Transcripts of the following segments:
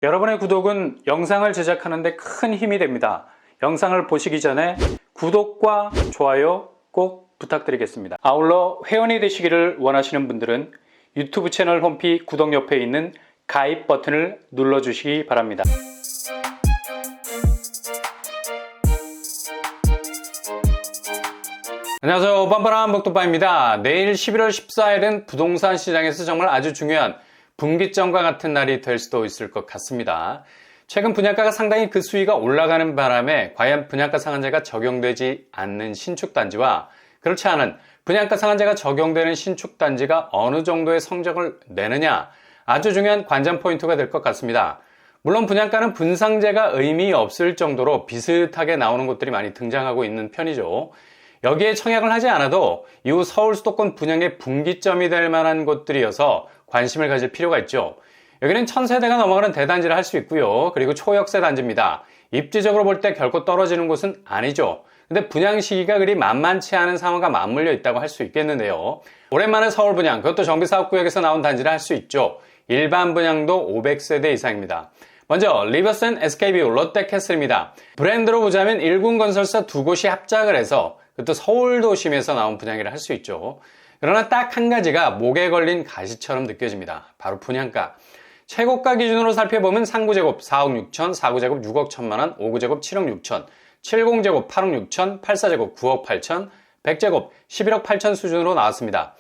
여러분의 구독은 영상을 제작하는 데 큰 힘이 됩니다. 영상을 보시기 전에 구독과 좋아요 꼭 부탁드리겠습니다. 아울러 회원이 되시기를 원하시는 분들은 유튜브 채널 홈피 구독 옆에 있는 가입 버튼을 눌러주시기 바랍니다. 안녕하세요. 뻔뻔한 복도빠입니다. 내일 11월 14일은 부동산 시장에서 정말 아주 중요한 분기점과 같은 날이 될 수도 있을 것 같습니다. 최근 분양가가 상당히 그 수위가 올라가는 바람에 과연 분양가 상한제가 적용되지 않는 신축단지와 그렇지 않은 분양가 상한제가 적용되는 신축단지가 어느 정도의 성적을 내느냐, 아주 중요한 관전 포인트가 될 것 같습니다. 물론 분양가는 분상제가 의미 없을 정도로 비슷하게 나오는 곳들이 많이 등장하고 있는 편이죠. 여기에 청약을 하지 않아도 이후 서울 수도권 분양의 분기점이 될 만한 곳들이어서 관심을 가질 필요가 있죠. 여기는 1000세대가 넘어가는 대단지를 할 수 있고요. 그리고 초역세 단지입니다. 입지적으로 볼 때 결코 떨어지는 곳은 아니죠. 근데 분양 시기가 그리 만만치 않은 상황과 맞물려 있다고 할 수 있겠는데요. 오랜만에 서울 분양, 그것도 정비사업구역에서 나온 단지를 할 수 있죠. 일반 분양도 500세대 이상입니다. 먼저 리버센 SK뷰 롯데캐슬입니다. 브랜드로 보자면 1군 건설사 두 곳이 합작을 해서 그것도 서울 도심에서 나온 분양이라 할 수 있죠. 그러나 딱 한 가지가 목에 걸린 가시처럼 느껴집니다. 바로 분양가. 최고가 기준으로 살펴보면 3구제곱 4억 6천, 4구제곱 6억 1천만원, 5구제곱 7억 6천, 70제곱 8억 6천, 84제곱 9억 8천, 100제곱 11억 8천 수준으로 나왔습니다.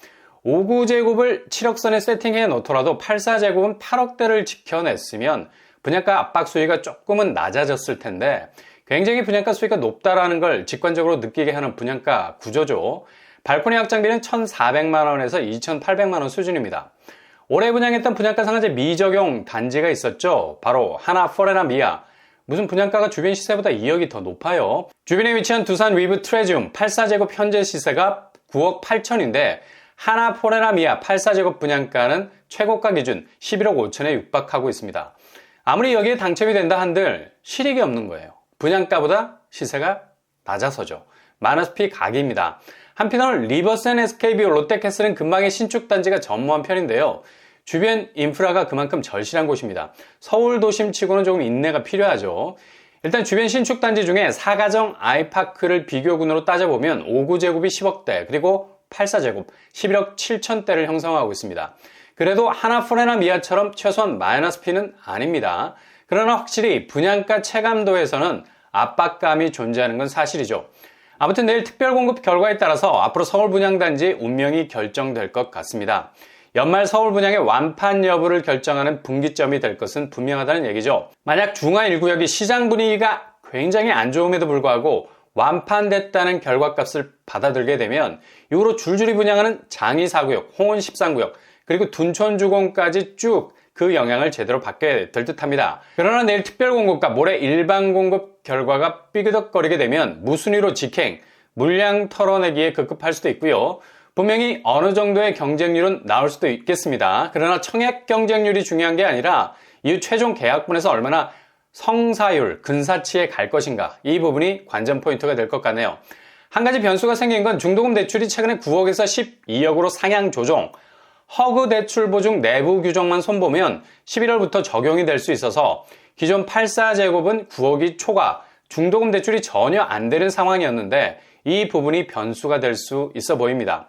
5구제곱을 7억 선에 세팅해 놓더라도 84제곱은 8억대를 지켜냈으면 분양가 압박 수위가 조금은 낮아졌을 텐데 굉장히 분양가 수위가 높다라는 걸 직관적으로 느끼게 하는 분양가 구조죠. 발코니 확장비는 1,400만원에서 2,800만원 수준입니다. 올해 분양했던 분양가 상한제 미적용 단지가 있었죠. 바로 하나 포레나 미아. 무슨 분양가가 주변 시세보다 2억이 더 높아요. 주변에 위치한 두산 위브 트레지움 84제곱 현재 시세가 9억 8천인데 하나 포레나 미아 84제곱 분양가는 최고가 기준 11억 5천에 육박하고 있습니다. 아무리 여기에 당첨이 된다 한들 실익이 없는 거예요. 분양가보다 시세가 낮아서죠. 마이너스 P 각입니다. 한편 리버센 SK뷰 롯데캐슬은 근방의 신축단지가 전무한 편인데요. 주변 인프라가 그만큼 절실한 곳입니다. 서울 도심치고는 조금 인내가 필요하죠. 일단 주변 신축단지 중에 4가정 아이파크를 비교군으로 따져보면 5구제곱이 10억대 그리고 84제곱 11억 7천대를 형성하고 있습니다. 그래도 하나 포레나 미아처럼 최소한 마이너스 P는 아닙니다. 그러나 확실히 분양가 체감도에서는 압박감이 존재하는 건 사실이죠. 아무튼 내일 특별공급 결과에 따라서 앞으로 서울 분양단지 운명이 결정될 것 같습니다. 연말 서울 분양의 완판 여부를 결정하는 분기점이 될 것은 분명하다는 얘기죠. 만약 중하 1구역이 시장 분위기가 굉장히 안 좋음에도 불구하고 완판됐다는 결과값을 받아들게 되면 이후로 줄줄이 분양하는 장위 4구역, 홍은 13구역, 그리고 둔촌주공까지 쭉 그 영향을 제대로 받게 될 듯합니다. 그러나 내일 특별공급과 모레 일반공급 결과가 삐그덕거리게 되면 무순위로 직행, 물량 털어내기에 급급할 수도 있고요. 분명히 어느 정도의 경쟁률은 나올 수도 있겠습니다. 그러나 청약 경쟁률이 중요한 게 아니라 이후 최종 계약분에서 얼마나 성사율, 근사치에 갈 것인가, 이 부분이 관전 포인트가 될 것 같네요. 한 가지 변수가 생긴 건 중도금 대출이 최근에 9억에서 12억으로 상향 조정, 허그 대출 보증 내부 규정만 손보면 11월부터 적용이 될 수 있어서 기존 84제곱은 9억이 초과, 중도금 대출이 전혀 안 되는 상황이었는데 이 부분이 변수가 될 수 있어 보입니다.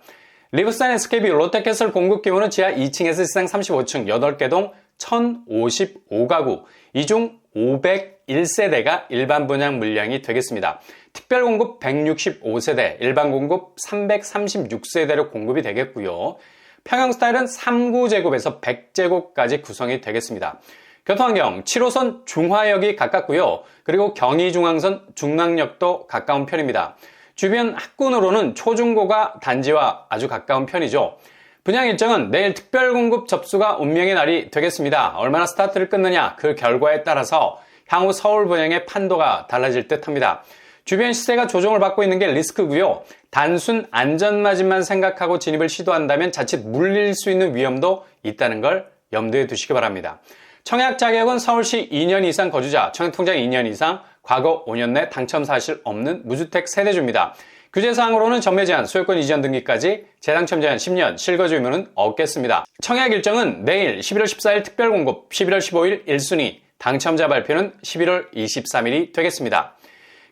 리버센 SK뷰 롯데캐슬 공급 규모는 지하 2층에서 지상 35층 8개 동 1055가구, 이 중 501세대가 일반 분양 물량이 되겠습니다. 특별 공급 165세대, 일반 공급 336세대로 공급이 되겠고요. 평형 스타일은 3구제곱에서 100제곱까지 구성이 되겠습니다. 교통환경 7호선 중화역이 가깝고요. 그리고 경의중앙선 중랑역도 가까운 편입니다. 주변 학군으로는 초중고가 단지와 아주 가까운 편이죠. 분양 일정은 내일 특별공급 접수가 운명의 날이 되겠습니다. 얼마나 스타트를 끊느냐, 그 결과에 따라서 향후 서울 분양의 판도가 달라질 듯합니다. 주변 시세가 조정을 받고 있는 게 리스크고요. 단순 안전마진만 생각하고 진입을 시도한다면 자칫 물릴 수 있는 위험도 있다는 걸 염두에 두시기 바랍니다. 청약 자격은 서울시 2년 이상 거주자, 청약통장 2년 이상, 과거 5년 내 당첨 사실 없는 무주택 세대주입니다. 규제사항으로는 전매 제한, 소유권 이전 등기까지, 재당첨 제한 10년, 실거주 의무는 없겠습니다. 청약 일정은 내일 11월 14일 특별공급, 11월 15일 1순위, 당첨자 발표는 11월 23일이 되겠습니다.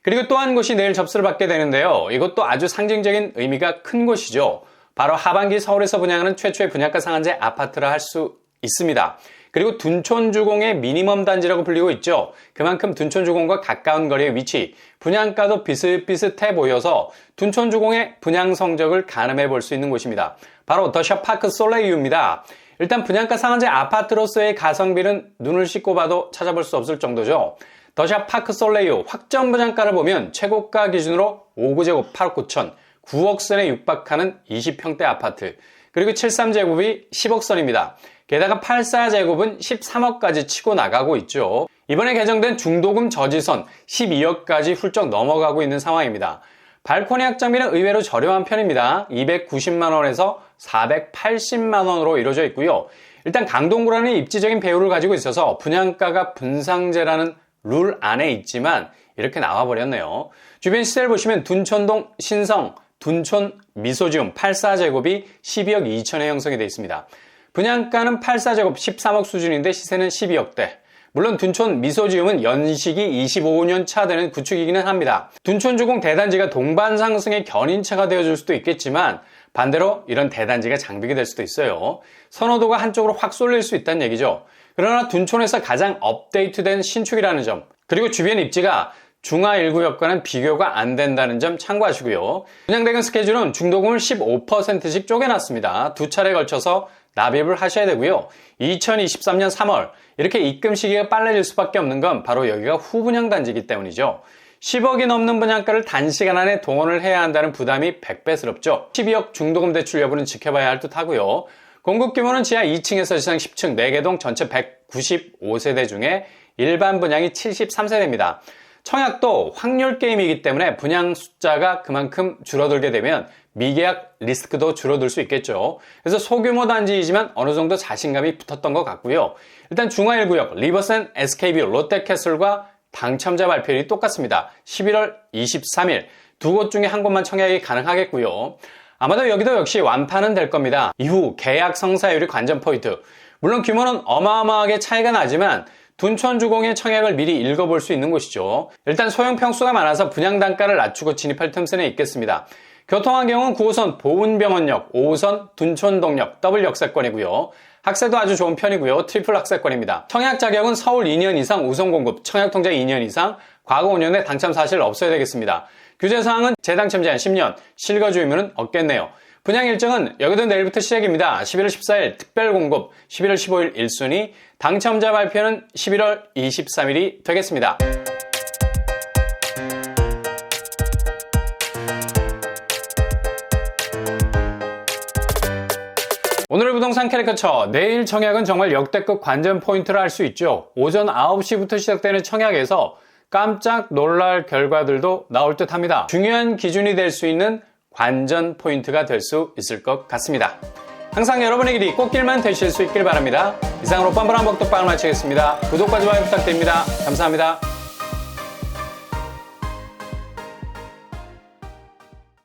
그리고 또 한 곳이 내일 접수를 받게 되는데요. 이것도 아주 상징적인 의미가 큰 곳이죠. 바로 하반기 서울에서 분양하는 최초의 분양가 상한제 아파트라 할 수 있습니다. 그리고 둔촌주공의 미니멈 단지라고 불리고 있죠. 그만큼 둔촌주공과 가까운 거리에 위치, 분양가도 비슷비슷해 보여서 둔촌주공의 분양 성적을 가늠해 볼 수 있는 곳입니다. 바로 더샵 파크 솔레이유입니다. 일단 분양가 상한제 아파트로서의 가성비는 눈을 씻고 봐도 찾아볼 수 없을 정도죠. 더샵 파크 솔레이유 확정 분양가를 보면 최고가 기준으로 5구제곱 8억 9천, 9억 선에 육박하는 20평대 아파트, 그리고 73제곱이 10억 선입니다. 게다가 84제곱은 13억까지 치고 나가고 있죠. 이번에 개정된 중도금 저지선 12억까지 훌쩍 넘어가고 있는 상황입니다. 발코니 확장비는 의외로 저렴한 편입니다. 290만원에서 480만원으로 이루어져 있고요. 일단 강동구라는 입지적인 배후를 가지고 있어서 분양가가 분상제라는 룰 안에 있지만 이렇게 나와버렸네요. 주변 시세를 보시면 둔촌동 신성, 둔촌 미소지움 84제곱이 12억 2천에 형성이 되어 있습니다. 분양가는 84제곱 13억 수준인데 시세는 12억대. 물론 둔촌 미소지움은 연식이 25년 차 되는 구축이기는 합니다. 둔촌주공 대단지가 동반 상승의 견인차가 되어줄 수도 있겠지만 반대로 이런 대단지가 장벽이 될 수도 있어요. 선호도가 한쪽으로 확 쏠릴 수 있다는 얘기죠. 그러나 둔촌에서 가장 업데이트된 신축이라는 점, 그리고 주변 입지가 중하 1구역과는 비교가 안 된다는 점 참고하시고요. 분양대금 스케줄은 중도금을 15%씩 쪼개놨습니다. 두 차례 걸쳐서 납입을 하셔야 되고요. 2023년 3월 이렇게 입금 시기가 빨라질 수밖에 없는 건 바로 여기가 후분양 단지이기 때문이죠. 10억이 넘는 분양가를 단시간 안에 동원을 해야 한다는 부담이 100배스럽죠. 12억 중도금 대출 여부는 지켜봐야 할 듯 하고요. 공급 규모는 지하 2층에서 지상 10층 4개 동 전체 195세대 중에 일반 분양이 73세대입니다. 청약도 확률 게임이기 때문에 분양 숫자가 그만큼 줄어들게 되면 미계약 리스크도 줄어들 수 있겠죠. 그래서 소규모 단지이지만 어느 정도 자신감이 붙었던 것 같고요. 일단 중하 1구역 리버센 SK뷰 롯데캐슬과 당첨자 발표일이 똑같습니다. 11월 23일 두 곳 중에 한 곳만 청약이 가능하겠고요. 아마도 여기도 역시 완판은 될 겁니다. 이후 계약 성사율이 관전 포인트. 물론 규모는 어마어마하게 차이가 나지만 둔촌주공의 청약을 미리 읽어볼 수 있는 곳이죠. 일단 소형 평수가 많아서 분양 단가를 낮추고 진입할 틈새는 있겠습니다. 교통환경은 9호선 보은병원역, 5호선 둔촌동역, 더블 역세권이고요. 학세도 아주 좋은 편이고요. 트리플 학세권입니다. 청약 자격은 서울 2년 이상 우선 공급, 청약 통장 2년 이상, 과거 5년에 당첨 사실 없어야 되겠습니다. 규제사항은 재당첨 제한 10년, 실거주 의무는 없겠네요. 분양 일정은 여기도 내일부터 시작입니다. 11월 14일 특별 공급, 11월 15일 1순위, 당첨자 발표는 11월 23일이 되겠습니다. 오늘의 부동산 캐리커처, 내일 청약은 정말 역대급 관전 포인트를 할 수 있죠. 오전 9시부터 시작되는 청약에서 깜짝 놀랄 결과들도 나올 듯 합니다. 중요한 기준이 될 수 있는 관전 포인트가 될 수 있을 것 같습니다. 항상 여러분의 길이 꽃길만 되실 수 있길 바랍니다. 이상으로 뻔뻔한 복덕방을 마치겠습니다. 구독과 좋아요 부탁드립니다. 감사합니다.